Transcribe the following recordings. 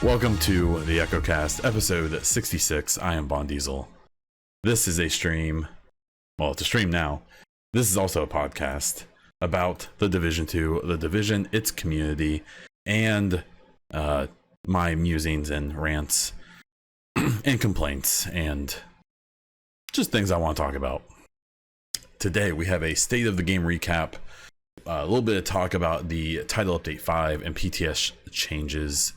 Welcome to the EchoCast, episode 66. I am Bond Diesel. This is a stream. Well, it's a stream now. This is also a podcast about the Division 2, the Division, its community, and my musings and rants and complaints and just things I want to talk about. Today we have a state of the game recap, a little bit of talk about the title update 5 and PTS changes.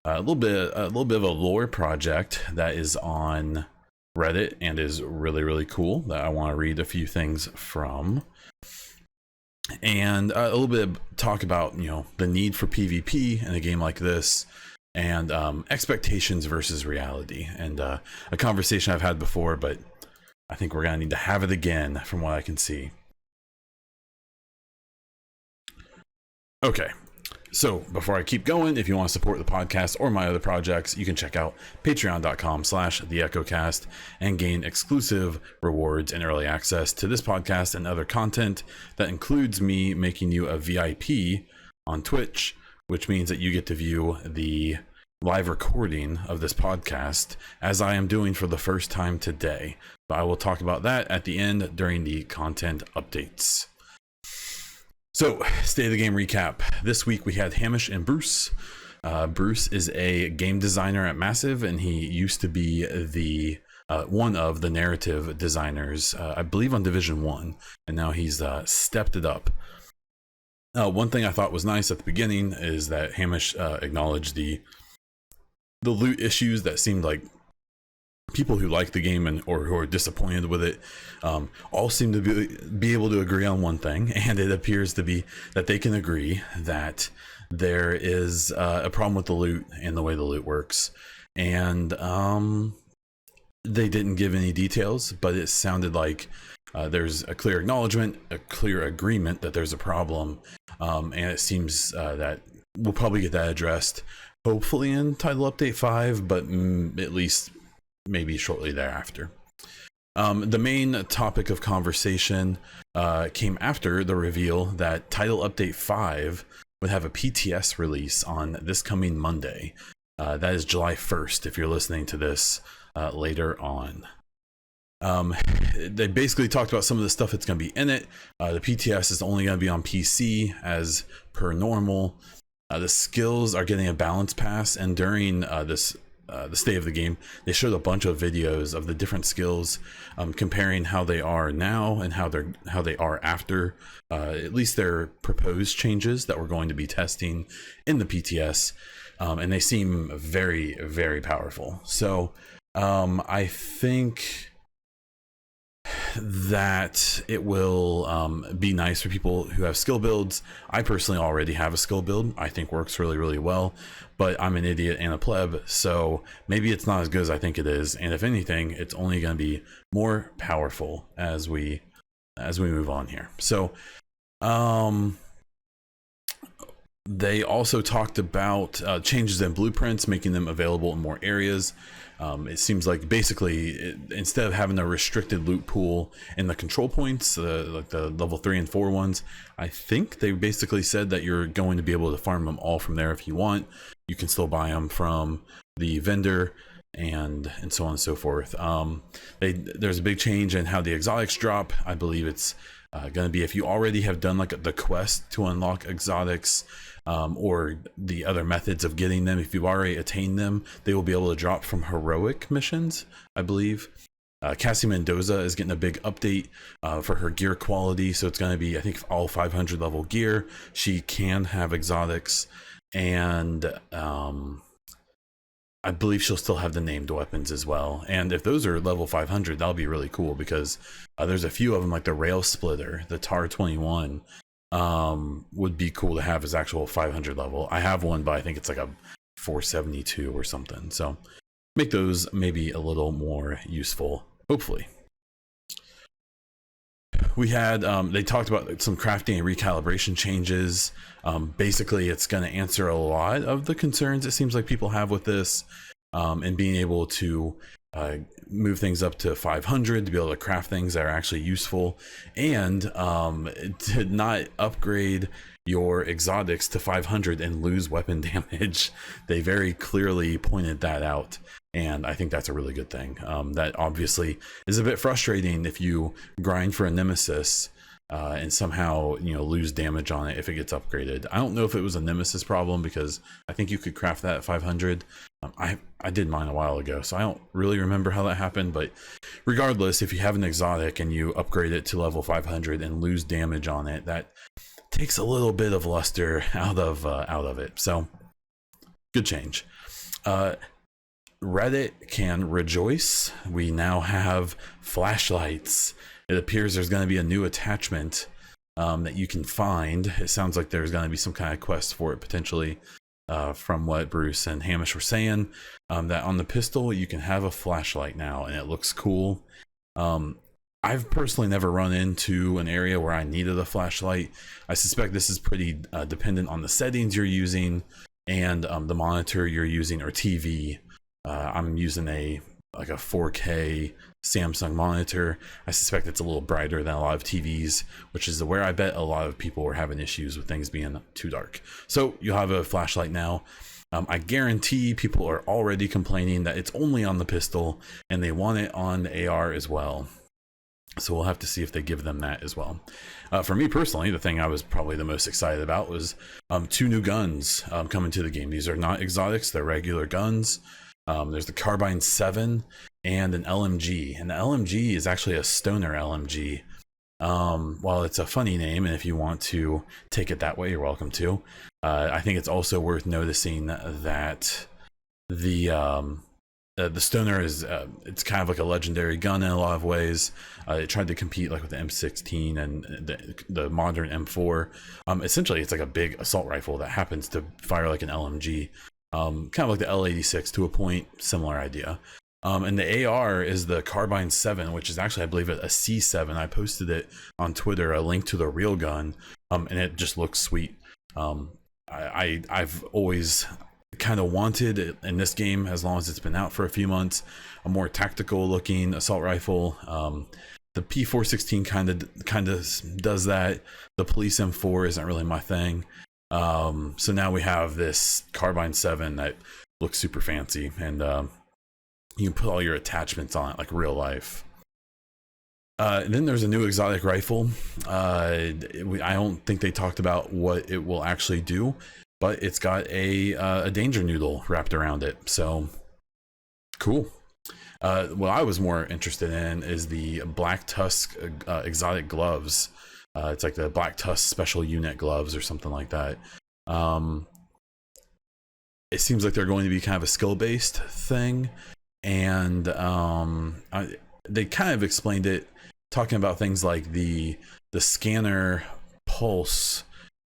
A little bit of a lore project that is on Reddit and is really cool that I want to read a few things from, and a little bit of talk about the need for PvP in a game like this, and expectations versus reality, and a conversation I've had before, but I think we're gonna need to have it again from what I can see. Okay. So before I keep going, if you want to support the podcast or my other projects, you can check out patreon.com/theechocast and gain exclusive rewards and early access to this podcast and other content. That includes me making you a VIP on Twitch, which means that you get to view the live recording of this podcast as I am doing for the first time today. But I will talk about that at the end during the content updates. So, state of the game recap. This week we had Hamish and Bruce. Bruce is a game designer at Massive, and he used to be the one of the narrative designers, I believe, on Division 1, and now he's stepped it up. One thing I thought was nice at the beginning is that Hamish acknowledged the loot issues that seemed like people who like the game or who are disappointed with it all seem to be able to agree on one thing, and it appears to be that they can agree that there is a problem with the loot and the way the loot works. And they didn't give any details, but it sounded like there's a clear acknowledgement, a clear agreement that there's a problem, and it seems that we'll probably get that addressed hopefully in title update 5, but at least maybe shortly thereafter. The main topic of conversation came after the reveal that title update 5 would have a PTS release on this coming Monday. That is July 1st if you're listening to this later on. They basically talked about some of the stuff that's going to be in it. The PTS is only going to be on PC as per normal. The skills are getting a balance pass, and during the state of the game, they showed a bunch of videos of the different skills, comparing how they are now and how they are after at least their proposed changes that we're going to be testing in the PTS, and they seem very powerful. So I think that it will be nice for people who have skill builds. I personally already have a skill build I think works really well, but I'm an idiot and a pleb, so maybe it's not as good as I think it is, and if anything, it's only going to be more powerful as we move on here. So they also talked about changes in blueprints, making them available in more areas. It seems like basically instead of having a restricted loot pool in the control points, like the level 3 and 4 ones, I think they basically said that you're going to be able to farm them all from there if you want. You can still buy them from the vendor and so on and so forth. There's a big change in how the exotics drop. I believe it's going to be if you already have done like the quest to unlock exotics, or the other methods of getting them. If you've already attained them, they will be able to drop from heroic missions, I believe. Cassie Mendoza is getting a big update for her gear quality, so it's going to be, I think, all 500 level gear. She can have exotics, and I believe she'll still have the named weapons as well. And if those are level 500, that'll be really cool, because there's a few of them, like the Rail Splitter, the TAR 21, would be cool to have as actual 500 level. I have one, but I think it's like a 472 or something, so make those maybe a little more useful, hopefully. We had they talked about some crafting and recalibration changes. Basically it's going to answer a lot of the concerns it seems like people have with this. and being able to move things up to 500 to be able to craft things that are actually useful, and to not upgrade your exotics to 500 and lose weapon damage. They very clearly pointed that out, and I think that's a really good thing. That obviously is a bit frustrating if you grind for a nemesis and somehow, you know, lose damage on it if it gets upgraded. I don't know if it was a nemesis problem, because I think you could craft that at 500. I did mine a while ago, so I don't really remember how that happened, but regardless, if you have an exotic and you upgrade it to level 500 and lose damage on it, that takes a little bit of luster out of it. So good change. Reddit can rejoice. We now have flashlights. It appears there's going to be a new attachment that you can find. It sounds like there's going to be some kind of quest for it potentially, from what Bruce and Hamish were saying, that on the pistol you can have a flashlight now, and it looks cool. I've personally never run into an area where I needed a flashlight. I suspect this is pretty dependent on the settings you're using and the monitor you're using, or TV. I'm using a 4K Samsung monitor. I suspect it's a little brighter than a lot of TVs, which is where I bet a lot of people were having issues with things being too dark. So you'll have a flashlight now. I guarantee people are already complaining that it's only on the pistol and they want it on the AR as well. So we'll have to see if they give them that as well. For me personally, the thing I was probably the most excited about was 2 new guns coming to the game. These are not exotics, they're regular guns. There's the Carbine 7 and an LMG, and the LMG is actually a stoner LMG. While it's a funny name, and if you want to take it that way, you're welcome to. I think it's also worth noticing that the stoner is it's kind of like a legendary gun in a lot of ways. It tried to compete like with the M16 and the modern M4. Essentially, it's like a big assault rifle that happens to fire like an LMG. Kind of like the L86 to a point, similar idea. And the AR is the Carbine 7, which is actually, I believe, a C7. I posted it on Twitter, a link to the real gun, and it just looks sweet. I've always kind of wanted it in this game, as long as it's been out for a few months, a more tactical looking assault rifle. The P416 kind of does that. The Police M4 isn't really my thing. So now we have this Carbine 7 that looks super fancy, and you can put all your attachments on it like real life. And then there's a new exotic rifle. I don't think they talked about what it will actually do, but it's got a danger noodle wrapped around it. So cool. What I was more interested in is the Black Tusk exotic gloves. It's like the Black Tusk special unit gloves or something like that. It seems like they're going to be kind of a skill-based thing, and they kind of explained it, talking about things like the scanner pulse,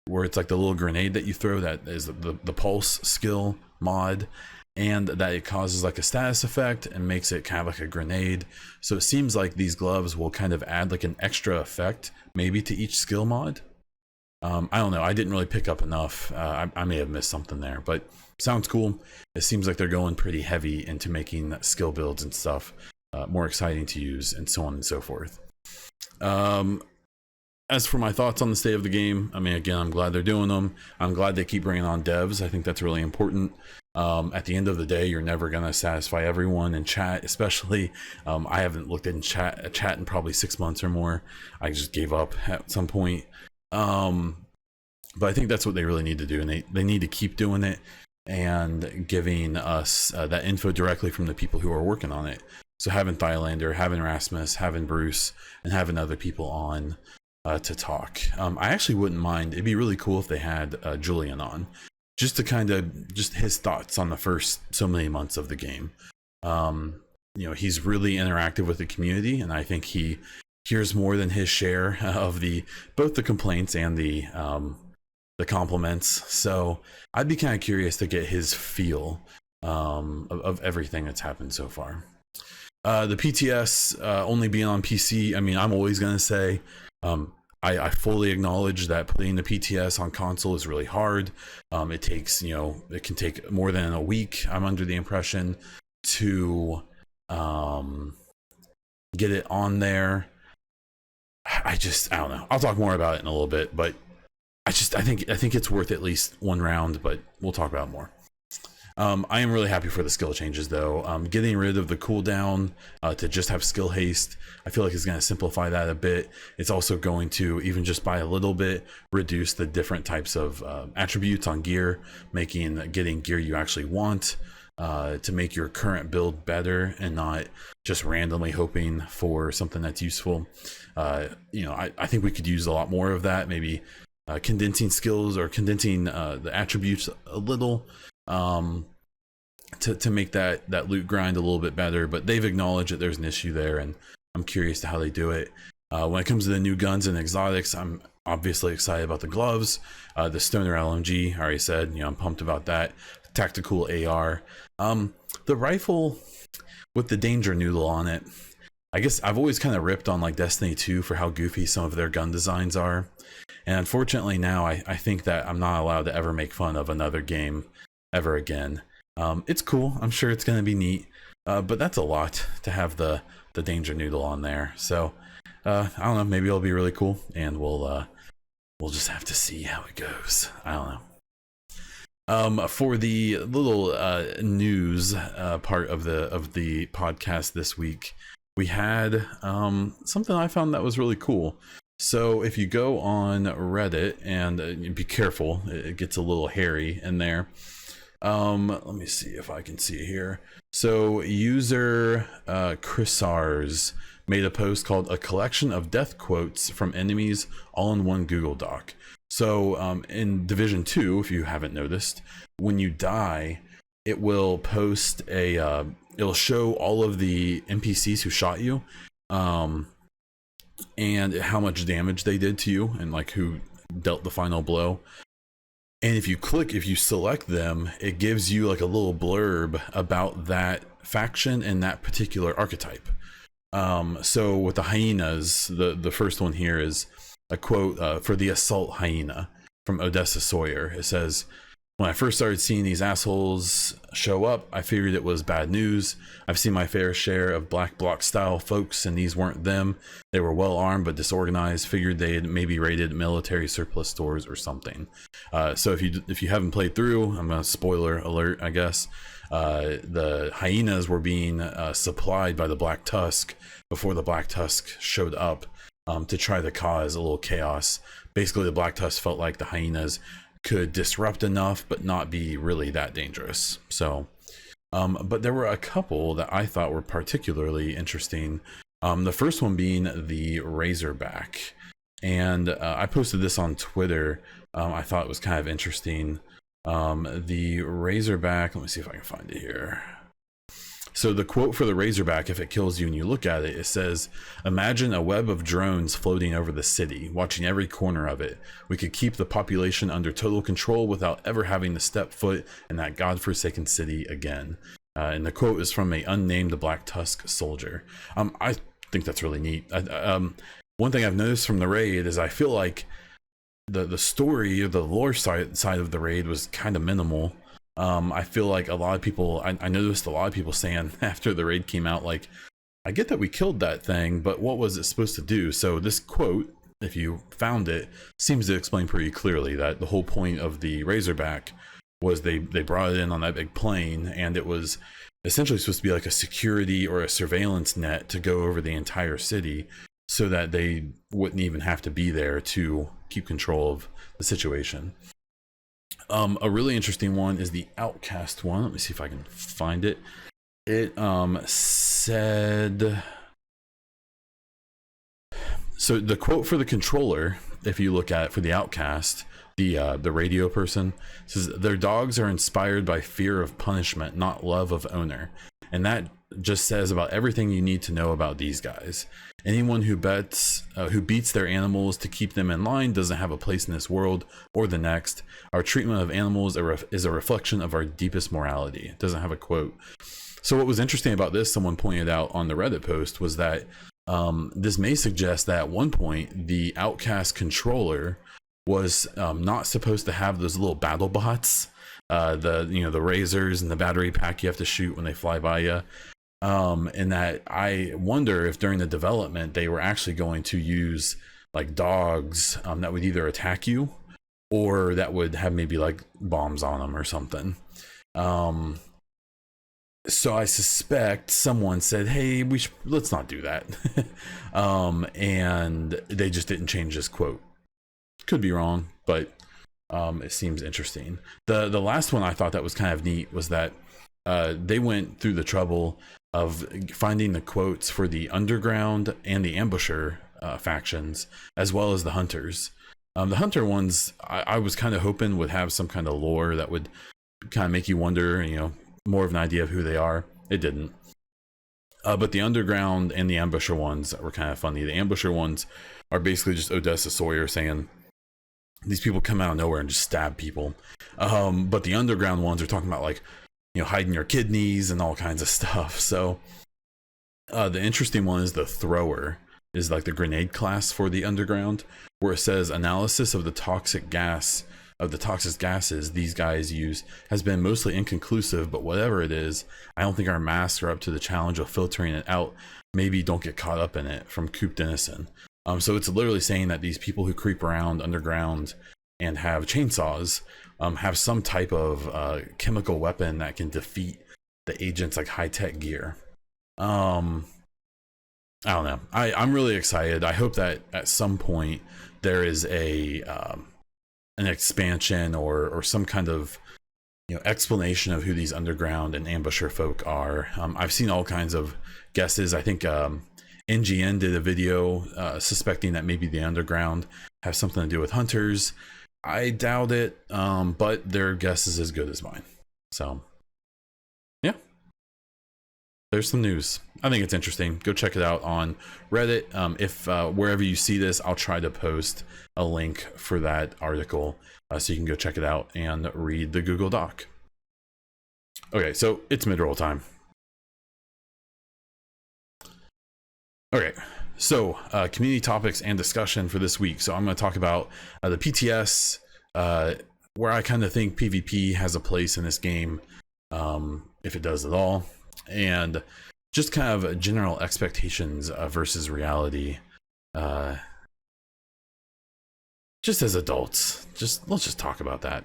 where it's like the little grenade that you throw, that is the pulse skill mod, and that it causes like a status effect and makes it kind of like a grenade. So it seems like these gloves will kind of add like an extra effect maybe to each skill mod. I don't know, I didn't really pick up enough. I may have missed something there, but sounds cool. It seems like they're going pretty heavy into making skill builds and stuff more exciting to use, and so on and so forth. As for my thoughts on the state of the game, I mean, again, I'm glad they're doing them. I'm glad they keep bringing on devs. I think that's really important. At the end of the day, you're never going to satisfy everyone in chat, especially I haven't looked in chat in probably 6 months or more. I just gave up at some point. But I think that's what they really need to do, and they need to keep doing it and giving us that info directly from the people who are working on it. So having Thylander, having Rasmus, having Bruce, and having other people on to talk. I actually wouldn't mind. It'd be really cool if they had Julian on, just to kind of just his thoughts on the first so many months of the game. You know, he's really interactive with the community, and I think he hears more than his share of both the complaints and the compliments. So I'd be kind of curious to get his feel of everything that's happened so far. The PTS only being on PC, I mean, I'm always going to say I fully acknowledge that putting the PTS on console is really hard. It takes, you know, it can take more than a week, I'm under the impression. to get it on there. I don't know. I'll talk more about it in a little bit, but I think it's worth at least one round, but we'll talk about it more. I am really happy for the skill changes though. Getting rid of the cooldown to just have skill haste, I feel like it's going to simplify that a bit. It's also going to, even just by a little bit, reduce the different types of attributes on gear, making getting gear you actually want to make your current build better and not just randomly hoping for something that's useful. I think we could use a lot more of that, maybe condensing skills or condensing the attributes a little to make that loot grind a little bit better, but they've acknowledged that there's an issue there, and I'm curious to how they do it. When it comes to the new guns and exotics, I'm obviously excited about the gloves, the Stoner LMG. I already said, I'm pumped about that. Tactical AR, the rifle with the danger noodle on it. I guess I've always kind of ripped on like Destiny 2 for how goofy some of their gun designs are, and unfortunately now I think that I'm not allowed to ever make fun of another game ever again. It's cool, I'm sure it's going to be neat, but that's a lot to have the danger noodle on there. So I don't know, maybe it'll be really cool, and we'll just have to see how it goes. I don't know. For the little news part of the podcast this week, we had something I found that was really cool. So if you go on Reddit, and be careful, it gets a little hairy in there. Let me see if I can see it here. So user Chrisars made a post called "A Collection of Death Quotes from Enemies All in One Google Doc." So in Division 2, if you haven't noticed, when you die, it will post it'll show all of the NPCs who shot you, and how much damage they did to you, and like who dealt the final blow. And if you select them, it gives you like a little blurb about that faction and that particular archetype. So with the hyenas, the first one here is a quote for the assault hyena from Odessa Sawyer. It says, "When I first started seeing these assholes show up, I figured it was bad news. I've seen my fair share of black bloc style folks, and these weren't them. They were well armed but disorganized. Figured they had maybe raided military surplus stores or something." So if you haven't played through, I'm gonna spoiler alert, I guess. The hyenas were being supplied by the Black Tusk before the Black Tusk showed up to try to cause a little chaos. Basically, the Black Tusk felt like the hyenas could disrupt enough but not be really that dangerous. So but there were a couple that I thought were particularly interesting. The first one being the Razorback, and I posted this on Twitter. I thought it was kind of interesting. The Razorback, let me see if I can find it here. So the quote for the Razorback, if it kills you and you look at it, it says, "Imagine a web of drones floating over the city, watching every corner of it. We could keep the population under total control without ever having to step foot in that godforsaken city again." And the quote is from a unnamed Black Tusk soldier. I think that's really neat. One thing I've noticed from the raid is I feel like the story or the lore side of the raid was kind of minimal. I feel like a lot of people, I noticed a lot of people saying after the raid came out, like, I get that we killed that thing, but what was it supposed to do? So this quote, if you found it, seems to explain pretty clearly that the whole point of the Razorback was they brought it in on that big plane, and it was essentially supposed to be like a security or a surveillance net to go over the entire city so that they wouldn't even have to be there to keep control of the situation. A really interesting one is the Outcast one. Let me see if I can find it. It said, so the quote for the controller, if you look at it for the Outcast, the radio person says, "Their dogs are inspired by fear of punishment, not love of owner." And that just says about everything you need to know about these guys. Anyone who beats their animals to keep them in line doesn't have a place in this world or the next. Our treatment of animals is a reflection of our deepest morality. It doesn't have a quote. So what was interesting about this, someone pointed out on the Reddit post, was that this may suggest that at one point the Outcast controller was not supposed to have those little battle bots the the razors and the battery pack you have to shoot when they fly by you. And that I wonder if during the development they were actually going to use like dogs that would either attack you or that would have maybe like bombs on them or something. So I suspect someone said, hey, let's not do that. And they just didn't change this quote. Could be wrong, but it seems interesting. The last one I thought that was kind of neat was that they went through the trouble of finding the quotes for the underground and the ambusher factions, as well as the hunters. The hunter ones, I was kind of hoping would have some kind of lore that would kind of make you wonder, more of an idea of who they are. It didn't. But the underground and the ambusher ones were kind of funny. The ambusher ones are basically just Odessa Sawyer saying these people come out of nowhere and just stab people. But the underground ones are talking about like, hiding your kidneys and all kinds of stuff. So the interesting one is the thrower is like the grenade class for the underground, where it says analysis of the toxic gases these guys use has been mostly inconclusive, but whatever it is, I don't think our masks are up to the challenge of filtering it out. Maybe don't get caught up in it, from Coop Dennison. So it's literally saying that these people who creep around underground and have chainsaws have some type of chemical weapon that can defeat the agents like high-tech gear. I don't know. I'm really excited. I hope that at some point there is an expansion or some kind of explanation of who these underground and ambusher folk are. I've seen all kinds of guesses. I think NGN did a video suspecting that maybe the underground have something to do with hunters. I doubt it, but their guess is as good as mine. So yeah, there's some news. I think it's interesting. Go check it out on Reddit. If wherever you see this, I'll try to post a link for that article so you can go check it out and read the Google Doc. Okay, so it's mid-roll time. Okay, so community topics and discussion for this week. So I'm going to talk about the PTS, where I kind of think PvP has a place in this game, if it does at all, and just kind of general expectations versus reality. Just as adults, let's just talk about that.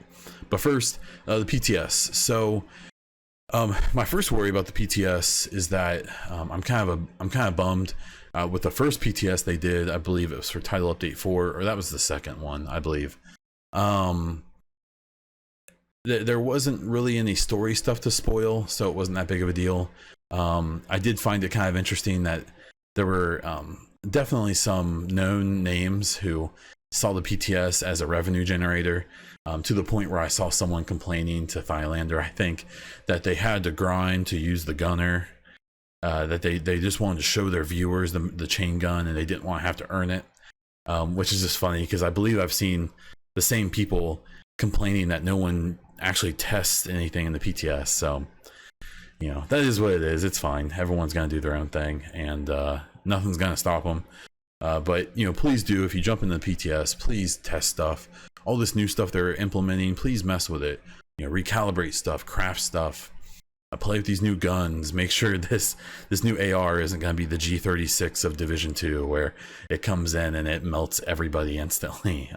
But first, the PTS. So my first worry about the PTS is that I'm kind of bummed with the first PTS they did. I believe it was for Title Update 4, or that was the second one, I believe. There wasn't really any story stuff to spoil, so it wasn't that big of a deal. I did find it kind of interesting that there were definitely some known names who saw the PTS as a revenue generator, to the point where I saw someone complaining to Thylander, I think, that they had to grind to use the gunner, that they just wanted to show their viewers the chain gun and they didn't want to have to earn it, which is just funny because I believe I've seen the same people complaining that no one actually tests anything in the PTS. So that is what it is. It's fine. Everyone's gonna do their own thing, and nothing's gonna stop them. But please do, if you jump into the PTS, please test stuff. All this new stuff they're implementing, please mess with it. Recalibrate stuff, craft stuff, play with these new guns. Make sure this new AR isn't going to be the G36 of Division 2, where it comes in and it melts everybody instantly.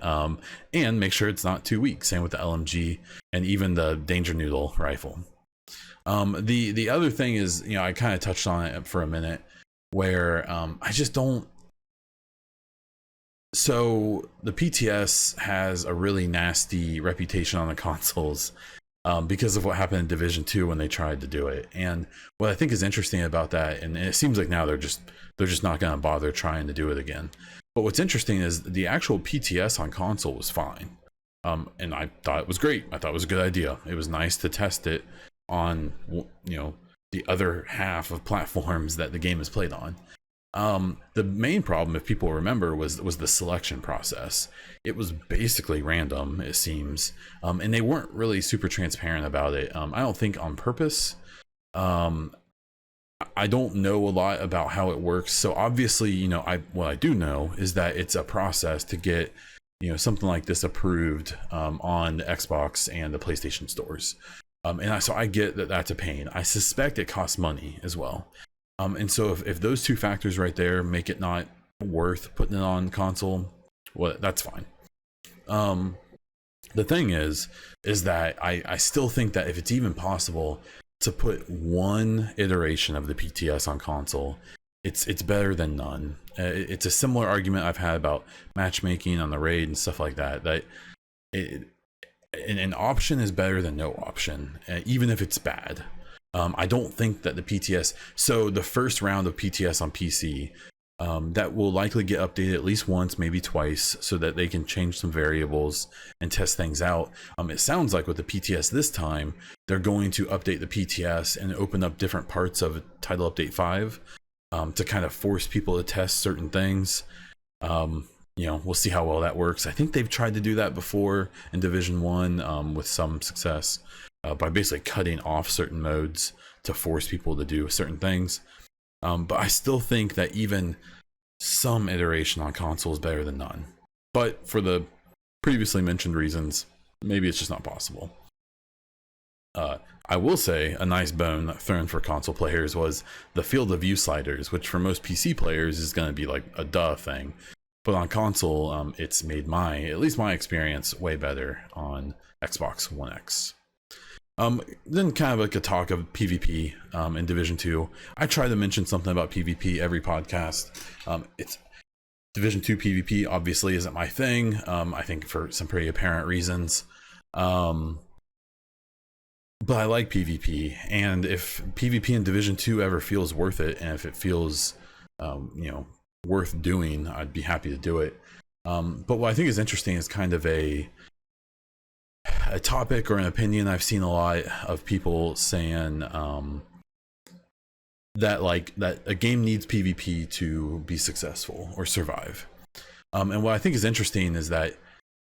And make sure it's not too weak. Same with the LMG and even the Danger Noodle rifle. The other thing is, I kind of touched on it for a minute, where I just don't. So the PTS has a really nasty reputation on the consoles because of what happened in Division 2 when they tried to do it. And what I think is interesting about that, and it seems like now they're just not going to bother trying to do it again. But what's interesting is the actual PTS on console was fine, and I thought it was great. I thought it was a good idea. It was nice to test it on the other half of platforms that the game is played on. The main problem, if people remember, was the selection process. It was basically random, it seems, and they weren't really super transparent about it. I don't think on purpose. I don't know a lot about how it works, so obviously, what I do know is that it's a process to get something like this approved on the Xbox and the PlayStation stores. So I get that that's a pain. I suspect it costs money as well. And so if those two factors right there make it not worth putting it on console, well, that's fine. The thing is that I still think that if it's even possible to put one iteration of the PTS on console, it's better than none. It's a similar argument I've had about matchmaking on the raid and stuff like that. An option is better than no option, even if it's bad. I don't think that the PTS, so the first round of PTS on PC, that will likely get updated at least once, maybe twice, so that they can change some variables and test things out. It sounds like with the PTS this time, they're going to update the PTS and open up different parts of Title Update 5 to kind of force people to test certain things. We'll see how well that works. I think they've tried to do that before in Division 1 with some success by basically cutting off certain modes to force people to do certain things. But I still think that even some iteration on console is better than none. But for the previously mentioned reasons, maybe it's just not possible. I will say a nice bone thrown for console players was the field of view sliders, which for most PC players is going to be like a duh thing. But on console, it's made at least my experience way better on Xbox One X. Then kind of like a talk of PvP in Division 2. I try to mention something about PvP every podcast. It's Division 2 PvP obviously isn't my thing. I think for some pretty apparent reasons. But I like PvP, and if PvP in Division 2 ever feels worth it, and if it feels worth doing, I'd be happy to do it. But what I think is interesting is kind of a topic or an opinion I've seen a lot of people saying that a game needs PvP to be successful or survive. And what I think is interesting is that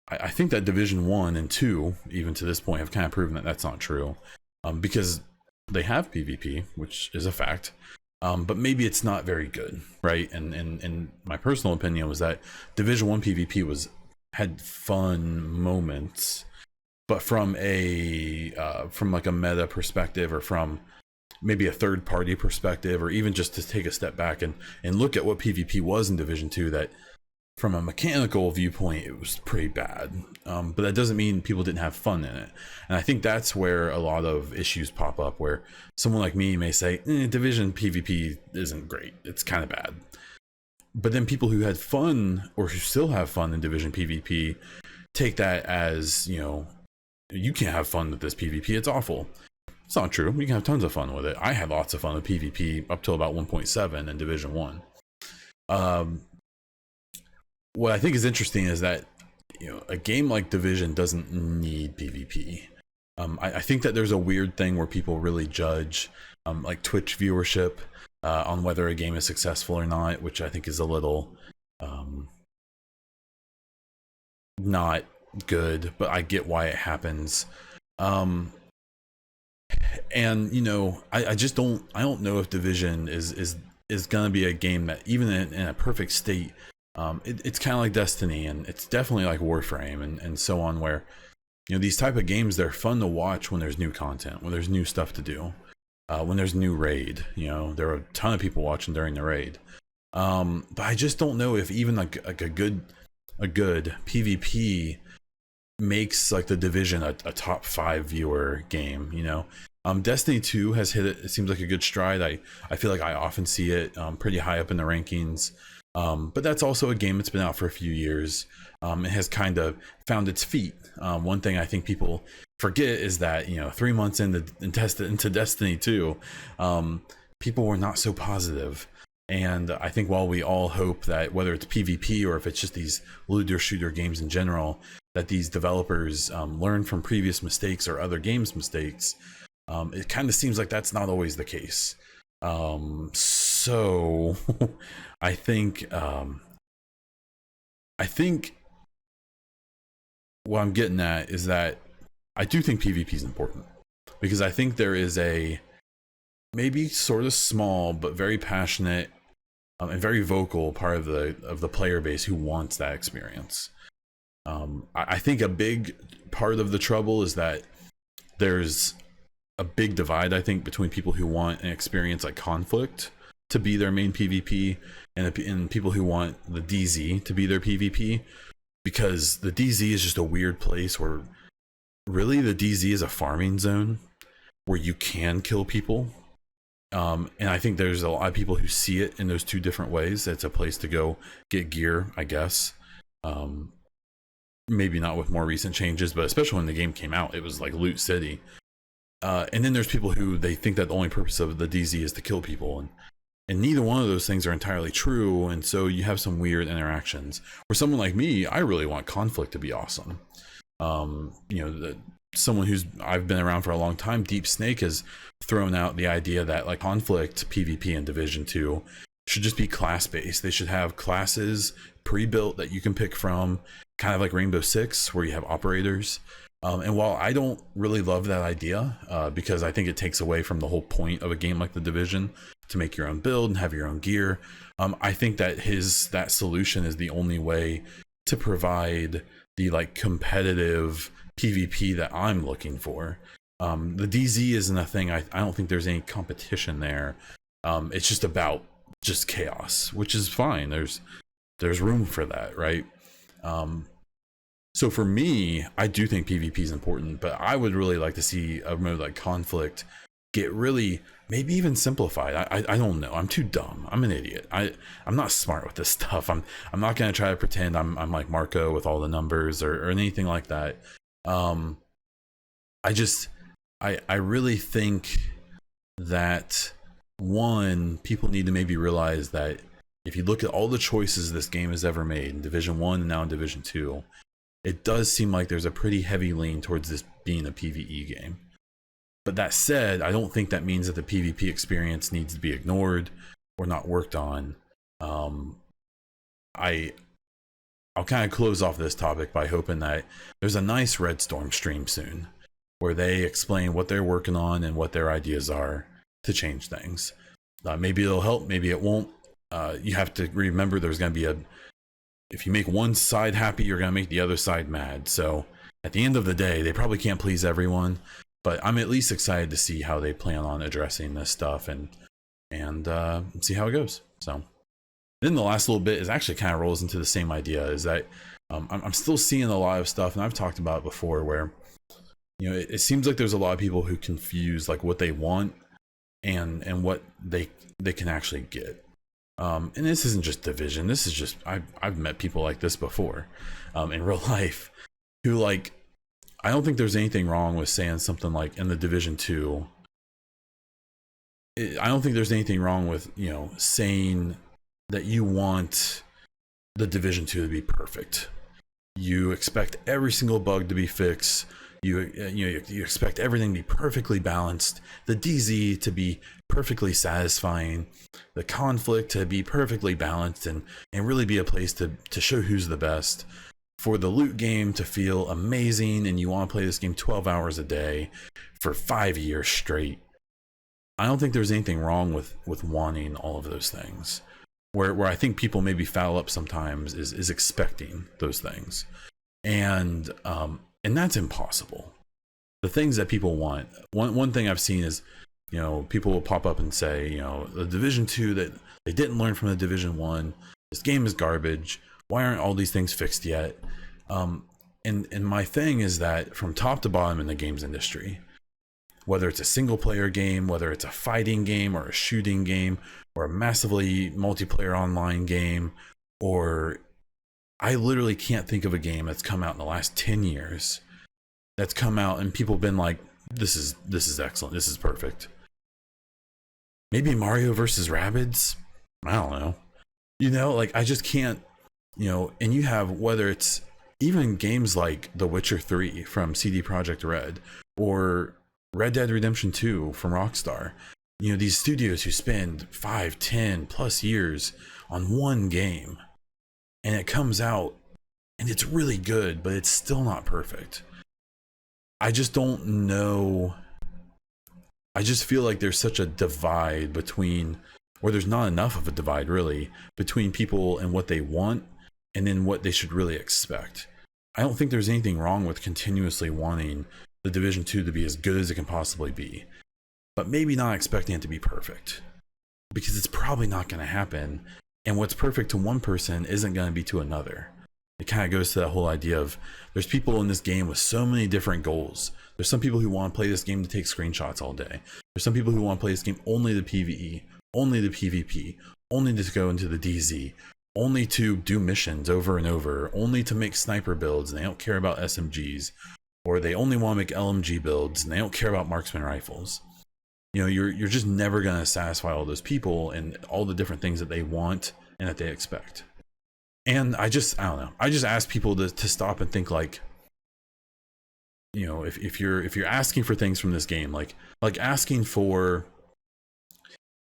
I think that Division 1 and 2, even to this point, have kind of proven that that's not true, because they have PvP, which is a fact, but maybe it's not very good, right? And my personal opinion was that Division 1 PvP had fun moments, but from like a meta perspective, or from maybe a third party perspective, or even just to take a step back and look at what PvP was in Division 2, that from a mechanical viewpoint it was pretty bad, but that doesn't mean people didn't have fun in it. And I think that's where a lot of issues pop up, where someone like me may say Division PvP isn't great, it's kind of bad, but then people who had fun or who still have fun in Division PvP take that as, you can't have fun with this PvP, it's awful. It's not true. You can have tons of fun with it. I had lots of fun with PvP up till about 1.7 in Division 1. What I think is interesting is that a game like Division doesn't need PvP. I think that there's a weird thing where people really judge like Twitch viewership on whether a game is successful or not, which I think is a little not good, but I get why it happens. And I don't know if Division is gonna be a game that, even in a perfect state, it's kind of like Destiny, and it's definitely like Warframe and so on, where these type of games, they're fun to watch when there's new content, when there's new stuff to do, when there's new raid. There are a ton of people watching during the raid, but I just don't know if even like a good PvP makes like the Division a top 5 viewer game. Destiny 2 has hit it seems like a good stride. I feel like I often see it pretty high up in the rankings, but that's also a game that's been out for a few years. It has kind of found its feet. One thing I think people forget is that 3 months into Destiny 2, people were not so positive. And I think while we all hope that, whether it's PvP or if it's just these looter shooter games in general, that these developers learn from previous mistakes or other games' mistakes, it kind of seems like that's not always the case. So I think what I'm getting at is that I do think PvP is important, because I think there is a maybe sort of small but very passionate and very vocal part of the player base who wants that experience. I think a big part of the trouble is that there's a big divide, I think, between people who want an experience like conflict to be their main PvP and people who want the DZ to be their PvP, because the DZ is just a weird place where really the DZ is a farming zone where you can kill people. And I think there's a lot of people who see it in those two different ways. It's a place to go get gear, I guess. Maybe not with more recent changes, but especially when the game came out, it was like Loot City. And then there's people who they think that the only purpose of the DZ is to kill people, and neither one of those things are entirely true. And so you have some weird interactions. For someone like me, I really want conflict to be awesome. Someone I've been around for a long time, Deep Snake, has thrown out the idea that like conflict PvP in Division 2 should just be class based. They should have classes pre-built that you can pick from, kind of like Rainbow Six, where you have operators. And while I don't really love that idea, because I think it takes away from the whole point of a game like The Division, to make your own build and have your own gear, I think that that solution is the only way to provide the like competitive PvP that I'm looking for. The DZ isn't a thing. I don't think there's any competition there. It's just about just chaos, which is fine. There's room for that, right? So for me, I do think PvP is important, but I would really like to see a mode like conflict get really, maybe even simplified. I don't know. I'm too dumb. I'm an idiot. I'm not smart with this stuff. I'm not gonna try to pretend I'm like Marco with all the numbers or anything like that. I really think that, one, people need to maybe realize that if you look at all the choices this game has ever made in Division 1 and now in Division 2, it does seem like there's a pretty heavy lean towards this being a PvE game. But that said, I don't think that means that the PvP experience needs to be ignored or not worked on. I'll kind of close off this topic by hoping that there's a nice Red Storm stream soon where they explain what they're working on and what their ideas are to change things. Maybe it'll help, maybe it won't. You have to remember there's going to be if you make one side happy, you're going to make the other side mad. So at the end of the day, they probably can't please everyone, but I'm at least excited to see how they plan on addressing this stuff and see how it goes. So then the last little bit is actually kind of rolls into the same idea, is that I'm still seeing a lot of stuff, and I've talked about it before, where it seems like there's a lot of people who confuse like what they want and what they can actually get. And this isn't just Division. This is just I've met people like this before in real life who, like, I don't think there's anything wrong with saying something like in the Division 2. I don't think there's anything wrong with saying that you want the Division 2 to be perfect. You expect every single bug to be fixed. You expect everything to be perfectly balanced, the DZ to be perfectly satisfying, the conflict to be perfectly balanced, and really be a place to show who's the best, for the loot game to feel amazing, and you want to play this game 12 hours a day for 5 years straight. I don't think there's anything wrong with wanting all of those things. Where I think people maybe foul up sometimes is expecting those things. And that's impossible. The things that people want, one thing I've seen is, people will pop up and say, the Division 2, that they didn't learn from the Division 1. This game is garbage. Why aren't all these things fixed yet? And my thing is that from top to bottom in the games industry, whether it's a single player game, whether it's a fighting game or a shooting game or a massively multiplayer online game, or I literally can't think of a game that's come out in the last 10 years that's come out and people have been like, this is excellent, this is perfect. Maybe Mario versus Rabbids? I don't know. Like, I just can't, and you have, whether it's even games like The Witcher 3 from CD Projekt Red or Red Dead Redemption 2 from Rockstar, these studios who spend 5, 10 plus years on one game, and it comes out and it's really good, but it's still not perfect. I just don't know. I just feel like there's such a divide between, or there's not enough of a divide really, between people and what they want and then what they should really expect. I don't think there's anything wrong with continuously wanting the Division 2 to be as good as it can possibly be, but maybe not expecting it to be perfect, because it's probably not going to happen. And what's perfect to one person isn't going to be to another. It kind of goes to that whole idea of there's people in this game with so many different goals. There's some people who want to play this game to take screenshots all day. There's some people who want to play this game only the PvE, only the PvP, only to go into the DZ, only to do missions over and over, only to make sniper builds, and they don't care about SMGs, or they only want to make LMG builds and they don't care about marksman rifles. You know, you're just never going to satisfy all those people and all the different things that they want and that they expect. And I don't know. I just ask people to stop and think, like, you know, if you're asking for things from this game, like asking for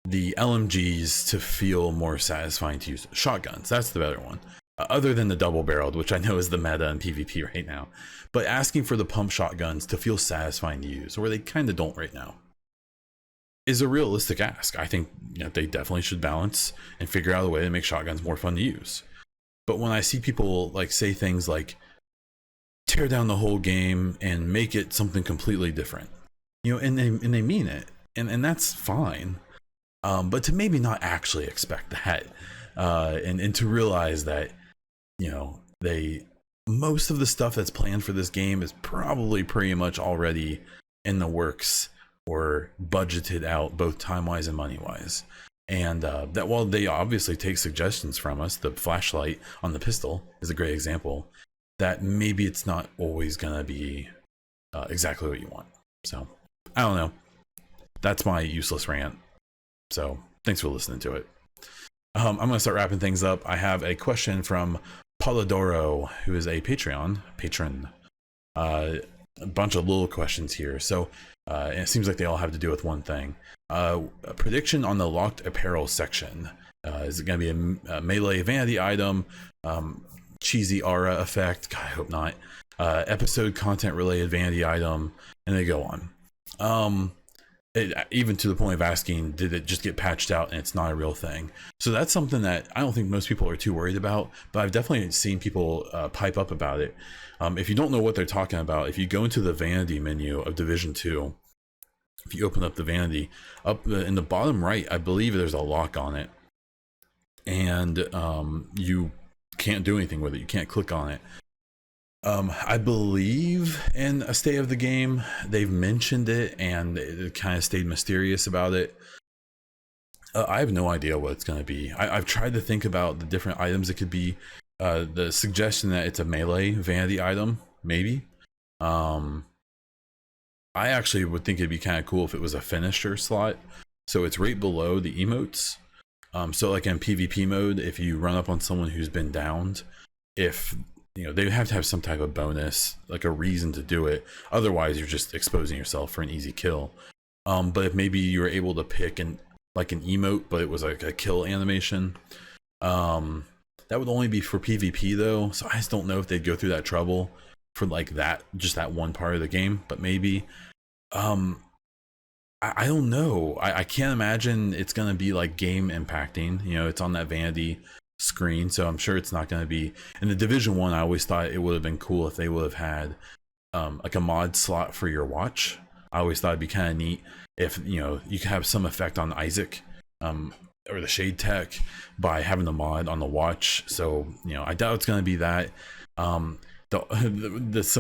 the LMGs to feel more satisfying to use. Shotguns, that's the better one. Other than the double barreled, which I know is the meta in PvP right now. But asking for the pump shotguns to feel satisfying to use, or they kind of don't right now, is a realistic ask. I think, you know, they definitely should balance and figure out a way to make shotguns more fun to use. But when I see people like say things like tear down the whole game and make it something completely different, you know, and they mean it, and that's fine. But to maybe not actually expect that, and to realize that, you know, most of the stuff that's planned for this game is probably pretty much already in the works or budgeted out, both time-wise and money-wise. And that while they obviously take suggestions from us, the flashlight on the pistol is a great example, that maybe it's not always gonna be exactly what you want. So I don't know. That's my useless rant. So thanks for listening to it. I'm gonna start wrapping things up. I have a question from Polidoro, who is a patron. A bunch of little questions here. So and it seems like they all have to do with one thing. A prediction on the locked apparel section. Is it going to be a melee vanity item, cheesy aura effect? God, I hope not. Episode content related vanity item, and they go on. Even to the point of asking, did it just get patched out and it's not a real thing? So that's something that I don't think most people are too worried about, but I've definitely seen people pipe up about it. If you don't know what they're talking about, if you go into the vanity menu of Division 2, if you open up the vanity, up in the bottom right, I believe there's a lock on it, and you can't do anything with it. You can't click on it. I believe in a state of the game they've mentioned it, and it kind of stayed mysterious about it. I have no idea what it's going to be. I've tried to think about the different items it could be. The suggestion that it's a melee vanity item, maybe. I actually would think it'd be kind of cool if it was a finisher slot, so it's right below the emotes. So like in PvP mode, if you run up on someone who's been downed, if you know, they have to have some type of bonus, like a reason to do it. Otherwise, you're just exposing yourself for an easy kill. But if maybe you were able to pick an emote, but it was like a kill animation, that would only be for PvP though. So I just don't know if they'd go through that trouble for like that, just that one part of the game. But maybe, I don't know. I can't imagine it's gonna be like game impacting. You know, it's on that vanity screen, so I'm sure it's not going to be. In the Division 1, I always thought it would have been cool if they would have had like a mod slot for your watch. I always thought it'd be kind of neat if, you know, you could have some effect on Isaac or the Shade Tech by having the mod on the watch. So, you know, I doubt it's going to be that. Some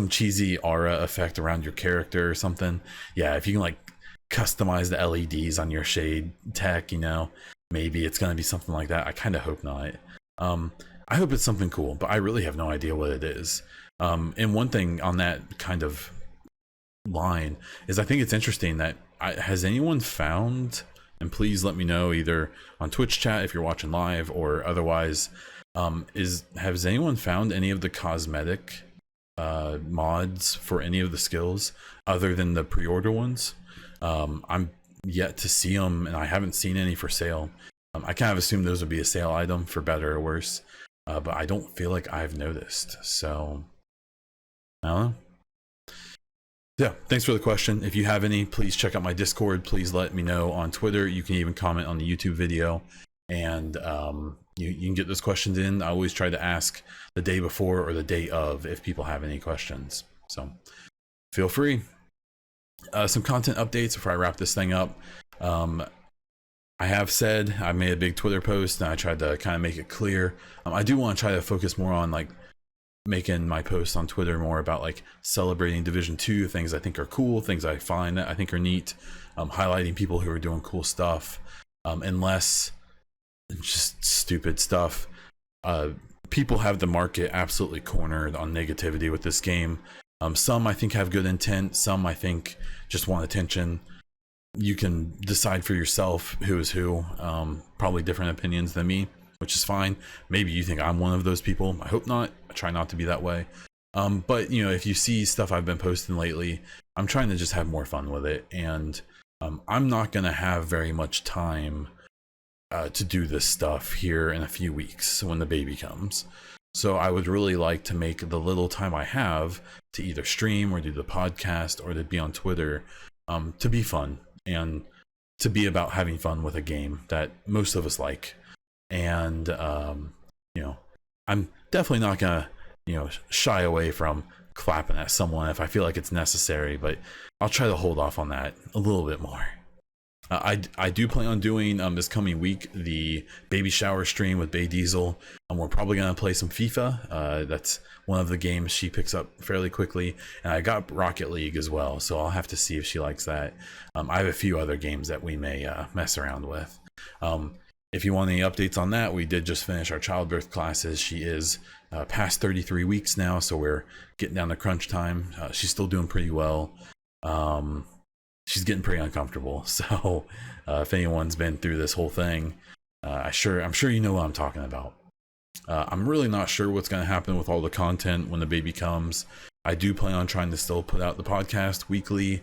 cheesy aura effect around your character or something. Yeah, if you can like customize the LEDs on your Shade Tech, you know, maybe it's going to be something like that. I kind of hope not. I hope it's something cool, but I really have no idea what it is. And one thing on that kind of line is I think it's interesting that has anyone found, and please let me know either on Twitch chat if you're watching live or otherwise, has anyone found any of the cosmetic mods for any of the skills other than the pre-order ones? I'm yet to see them, and I haven't seen any for sale. I kind of assumed those would be a sale item for better or worse, but I don't feel like I've noticed. So I don't know. Yeah, thanks for the question. If you have any, please check out my Discord. Please let me know on Twitter. You can even comment on the YouTube video, and you can get those questions in. I always try to ask the day before or the day of if people have any questions. So feel free. Some content updates before I wrap this thing up. I have said I made a big Twitter post and I tried to kind of make it clear. I do want to try to focus more on like making my posts on Twitter more about like celebrating Division 2, things I think are cool, things I find that I think are neat, highlighting people who are doing cool stuff, and less just stupid stuff. People have the market absolutely cornered on negativity with this game. Some I think have good intent, some I think just want attention. You can decide for yourself who is who. Probably different opinions than me, which is fine. Maybe you think I'm one of those people. I hope not. I try not to be that way. But you know, if you see stuff I've been posting lately, I'm trying to just have more fun with it. And I'm not gonna have very much time to do this stuff here in a few weeks when the baby comes. So I would really like to make the little time I have to either stream or do the podcast or to be on Twitter to be fun and to be about having fun with a game that most of us like. And you know, I'm definitely not gonna, you know, shy away from clapping at someone if I feel like it's necessary, but I'll try to hold off on that a little bit more. I do plan on doing this coming week the baby shower stream with Bay Diesel. We're probably gonna play some FIFA. That's one of the games she picks up fairly quickly, and I got Rocket League as well, so I'll have to see if she likes that. I have a few other games that we may mess around with. If you want any updates on that, we did just finish our childbirth classes. She is past 33 weeks now, so we're getting down to crunch time. She's still doing pretty well. She's getting pretty uncomfortable, so if anyone's been through this whole thing, I'm sure you know what I'm talking about. I'm really not sure what's going to happen with all the content when the baby comes. I do plan on trying to still put out the podcast weekly.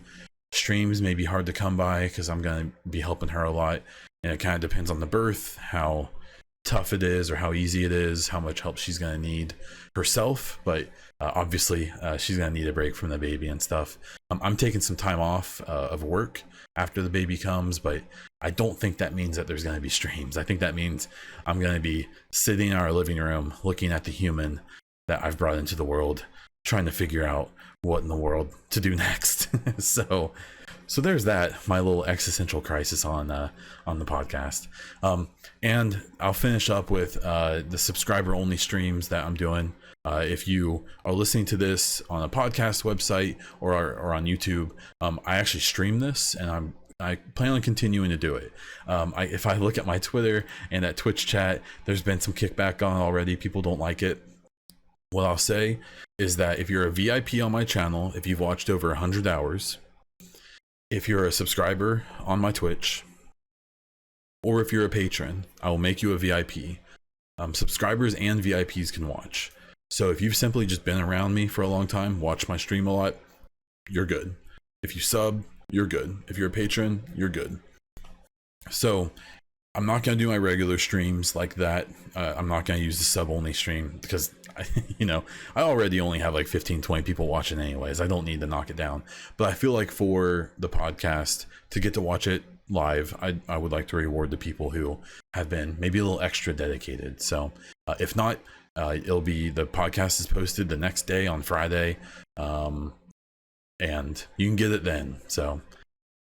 Streams may be hard to come by because I'm going to be helping her a lot, and it kind of depends on the birth, how tough it is or how easy it is, how much help she's going to need herself. But obviously she's going to need a break from the baby and stuff. I'm taking some time off of work after the baby comes, but I don't think that means that there's going to be streams. I think that means I'm going to be sitting in our living room looking at the human that I've brought into the world, trying to figure out what in the world to do next. So there's that, my little existential crisis on the podcast. And I'll finish up with the subscriber only streams that I'm doing. If you are listening to this on a podcast website or on YouTube, I actually stream this, and I plan on continuing to do it. If I look at my Twitter and at Twitch chat, there's been some kickback on already. People don't like it. What I'll say is that if you're a VIP on my channel, if you've watched over 100 hours, if you're a subscriber on my Twitch, or if you're a patron, I will make you a VIP. Subscribers and VIPs can watch. So if you've simply just been around me for a long time, watch my stream a lot, you're good. If you sub, you're good. If you're a patron, you're good. So I'm not going to do my regular streams like that. I'm not going to use the sub only stream because I already only have like 15-20 people watching anyways. I don't need to knock it down, but I feel like for the podcast to get to watch it live, I would like to reward the people who have been maybe a little extra dedicated. So if not, it'll be, the podcast is posted the next day on Friday, and you can get it then. So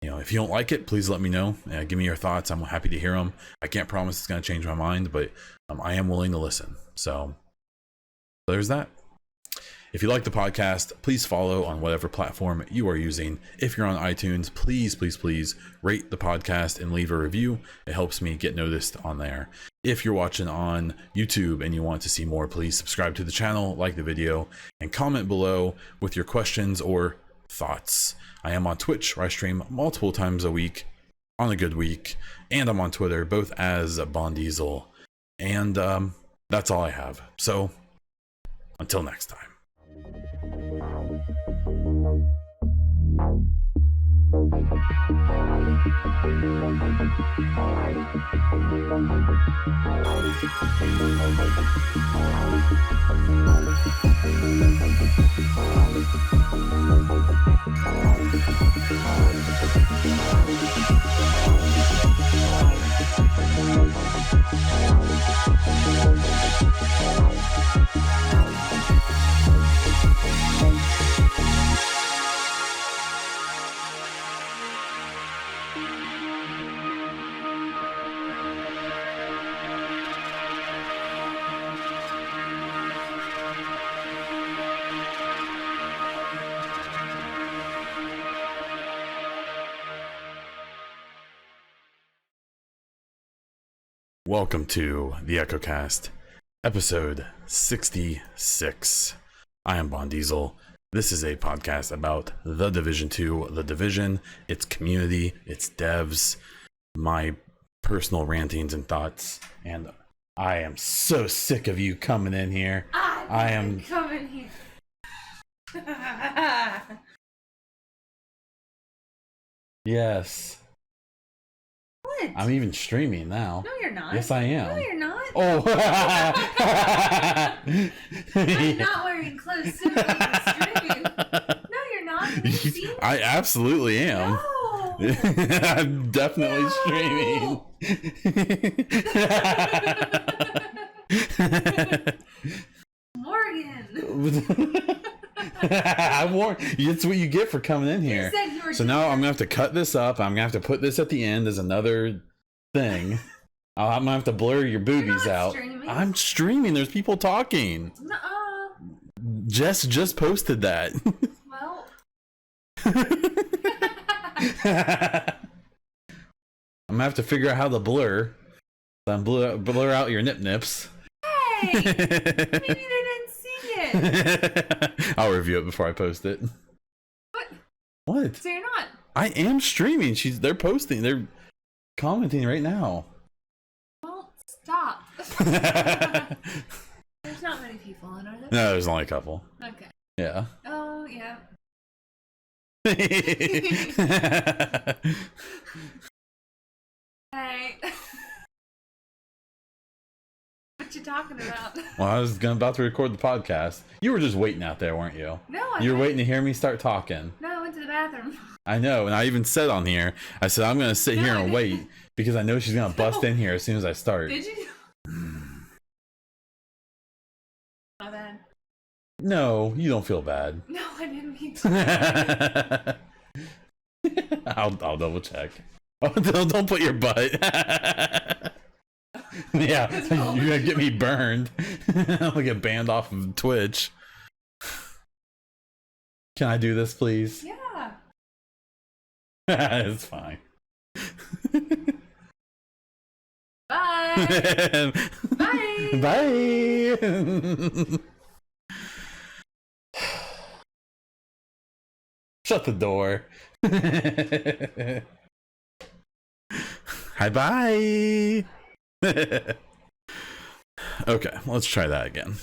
if you don't like it, please let me know. Give me your thoughts. I'm happy to hear them. I can't promise it's going to change my mind, but I am willing to listen. So there's that. If you like the podcast, please follow on whatever platform you are using. If you're on iTunes, please rate the podcast and leave a review. It helps me get noticed on there. If you're watching on YouTube and you want to see more, please subscribe to the channel, like the video, and comment below with your questions or thoughts. I am on Twitch, where I stream multiple times a week on a good week, and I'm on Twitter, both as Bond Diesel. And that's all I have. So until next time. Welcome to the EchoCast, episode 66. I am Bon Diesel. This is a podcast about The Division 2, The Division, its community, its devs, my personal rantings and thoughts, and I am so sick of you coming in here. I am coming here. Yes. What? I'm even streaming now. No, you're not. Yes, I am. No, you're not. Oh. I'm not wearing clothes so you're streaming. No, you're not. Have you seen me? I absolutely am. No. I'm definitely streaming. Morgan. I warned you. It's what you get for coming in here. You said you were So now I'm gonna have to cut this up. I'm gonna have to put this at the end as another thing. I'm gonna have to blur your boobies out. Streaming. I'm streaming. There's people talking. Nuh-uh. Jess just posted that. Well. I'm gonna have to figure out how to blur. Blur out your nips. Hey. Maybe they didn't see it. I'll review it before I post it. What? What? So you're not. I am streaming. They're posting. They're commenting right now. Well, stop. There's not many people on, are there? No, there's only a couple. Okay. Yeah. Oh, yeah. Hey. What you talking about? Well, I was about to record the podcast. You were just waiting out there, weren't you? No, You were waiting to hear me start talking. No, I went to the bathroom. I know, and I even said on here, I said I'm going to sit here and wait because I know she's going to bust in here as soon as I start. Did you? My bad. No, you don't feel bad. No, I didn't mean to. I'll double check. Oh, don't put your butt. Yeah, you're gonna get me burned. I'm gonna get banned off of Twitch. Can I do this, please? Yeah. It's fine. Bye. Bye. Bye. Shut the door. Hi, bye. Okay, let's try that again.